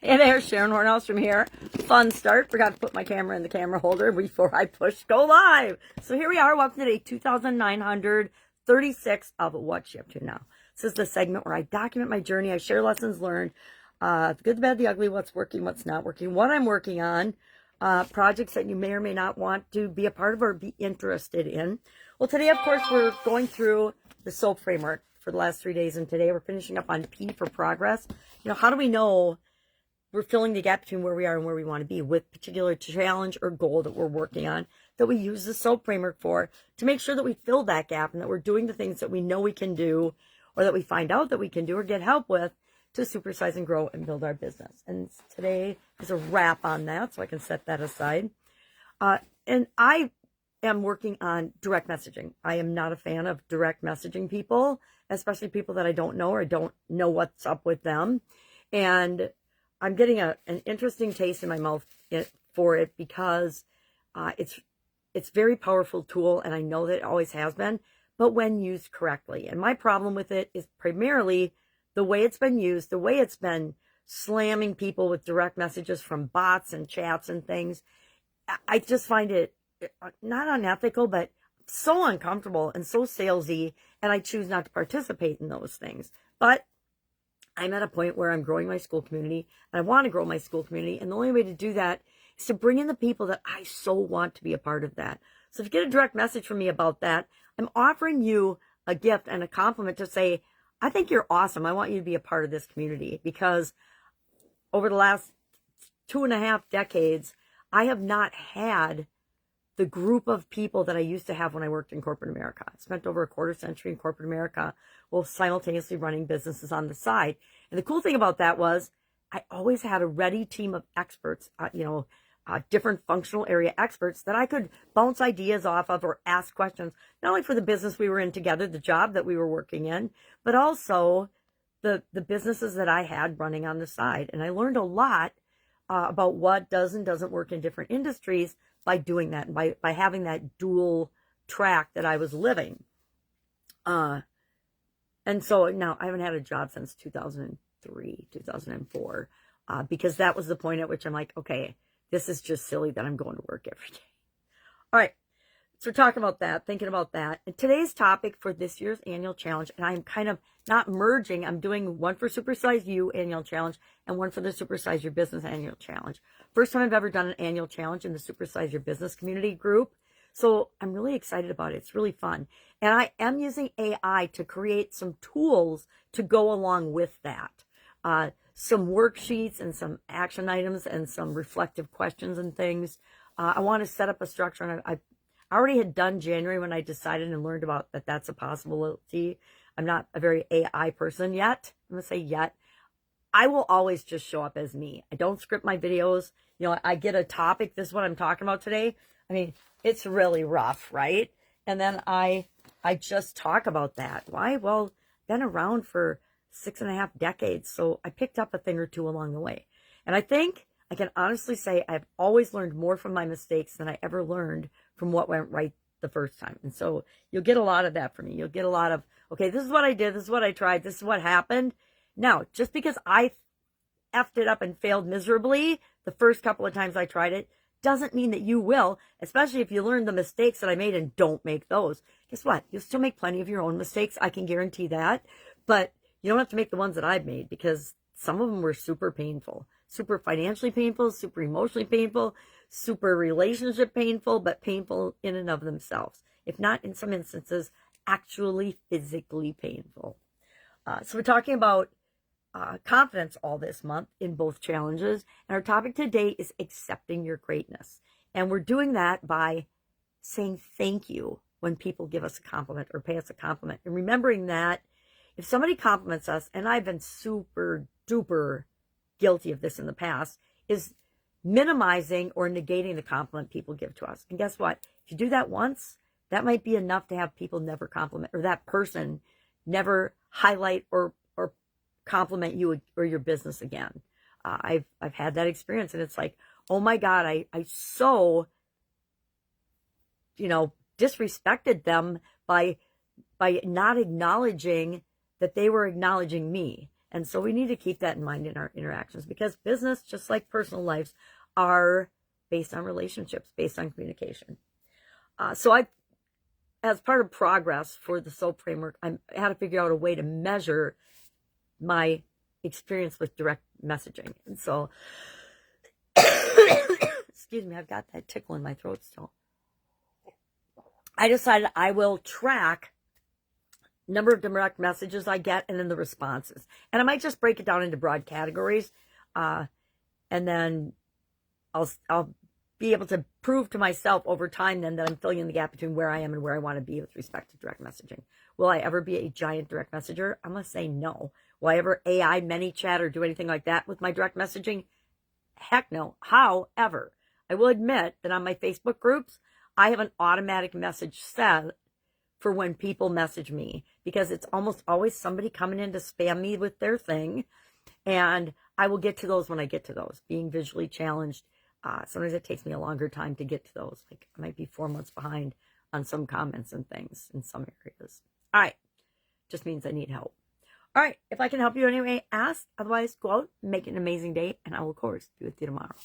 Hey there, Sharon Horne-Ellstrom here. Fun start. Forgot to put my camera in the camera holder before I push go live. So here we are. Welcome to day 2936 of What's You Up To Now. This is the segment where I document my journey. I share lessons learned, the good, the bad, the ugly, what's working, what's not working, what I'm working on, projects that you may or may not want to be a part of or be interested in. Well, today, of course, we're going through the SOAP framework for the last 3 days, and today we're finishing up on P for progress. You know, how do we know we're filling the gap between where we are and where we want to be with particular challenge or goal that we're working on, that we use the SOAP framework for, to make sure that we fill that gap and that we're doing the things that we know we can do, or that we find out that we can do or get help with, to supersize and grow and build our business. And today is a wrap on that, so I can set that aside. And I am working on direct messaging. I am not a fan of direct messaging people, especially people that I don't know or don't know what's up with them. And I'm getting an interesting taste in my mouth for it, because it's a very powerful tool, and I know that it always has been, but when used correctly. And my problem with it is primarily the way it's been used, the way it's been slamming people with direct messages from bots and chats and things. I just find it not unethical, but so uncomfortable and so salesy, and I choose not to participate in those things. But I'm at a point where I'm growing my Skool community, and I want to grow my Skool community, and the only way to do that is to bring in the people that I so want to be a part of that. So if you get a direct message from me about that, I'm offering you a gift and a compliment to say, I think you're awesome. I want you to be a part of this community, because over the last 2.5 decades, I have not had the group of people that I used to have when I worked in corporate America. I spent over a quarter century in corporate America while simultaneously running businesses on the side. And the cool thing about that was I always had a ready team of experts, different functional area experts that I could bounce ideas off of or ask questions, not only for the business we were in together, the job that we were working in, but also the businesses that I had running on the side. And I learned a lot about what does and doesn't work in different industries by doing that, and by having that dual track that I was living. And so now I haven't had a job since 2003, 2004, because that was the point at which I'm like, okay, this is just silly that I'm going to work every day. All right. So we're talking about that, thinking about that. And today's topic for this year's annual challenge, and I'm kind of not merging, I'm doing one for Supersize You annual challenge and one for the Supersize Your Business annual challenge. First time I've ever done an annual challenge in the Supersize Your Business community group. So I'm really excited about it. It's really fun. And I am using AI to create some tools to go along with that. Some worksheets and some action items and some reflective questions and things. I want to set up a structure, and I already had done January when I decided and learned about that that's a possibility. I'm not a very AI person yet. I'm going to say yet. I will always just show up as me. I don't script my videos. You know, I get a topic. This is what I'm talking about today. I mean, it's really rough, right? And then I just talk about that. Why? Well, been around for 6.5 decades. So I picked up a thing or two along the way. And I think I can honestly say I've always learned more from my mistakes than I ever learned from what went right the first time. And so you'll get a lot of that from me. You'll get a lot of, okay, this is what I did. This is what I tried. This is what happened. Now, just because I effed it up and failed miserably the first couple of times I tried it, doesn't mean that you will, especially if you learn the mistakes that I made and don't make those. Guess what? You'll still make plenty of your own mistakes. I can guarantee that. But you don't have to make the ones that I've made, because some of them were super painful, super financially painful, super emotionally painful, super relationship painful, but painful in and of themselves. If not, in some instances, actually physically painful. So we're talking about confidence all this month in both challenges. And our topic today is accepting your greatness. And we're doing that by saying thank you when people give us a compliment or pay us a compliment. And remembering that if somebody compliments us, and I've been super duper guilty of this in the past, is minimizing or negating the compliment people give to us. And guess what? If you do that once, that might be enough to have people never compliment, or that person never highlight or compliment you or your business again. I've had that experience, and it's like, oh my God, I so, disrespected them by not acknowledging that they were acknowledging me. And so we need to keep that in mind in our interactions, because business, just like personal lives, are based on relationships, based on communication. As part of progress for the SOAP framework, I had to figure out a way to measure my experience with direct messaging. And so, excuse me, I've got that tickle in my throat still. I decided I will track number of direct messages I get and then the responses. And I might just break it down into broad categories. And then I'll be able to prove to myself over time then that I'm filling in the gap between where I am and where I want to be with respect to direct messaging. Will I ever be a giant direct messenger? I'm going to say no. Will I ever AI ManyChat or do anything like that with my direct messaging? Heck no. However, I will admit that on my Facebook groups, I have an automatic message set for when people message me, because it's almost always somebody coming in to spam me with their thing. And I will get to those when I get to those. Being visually challenged, sometimes it takes me a longer time to get to those. Like I might be 4 months behind on some comments and things in some areas. All right. Just means I need help. All right. If I can help you anyway, ask. Otherwise, go out, make it an amazing day, and I will, of course, be with you tomorrow.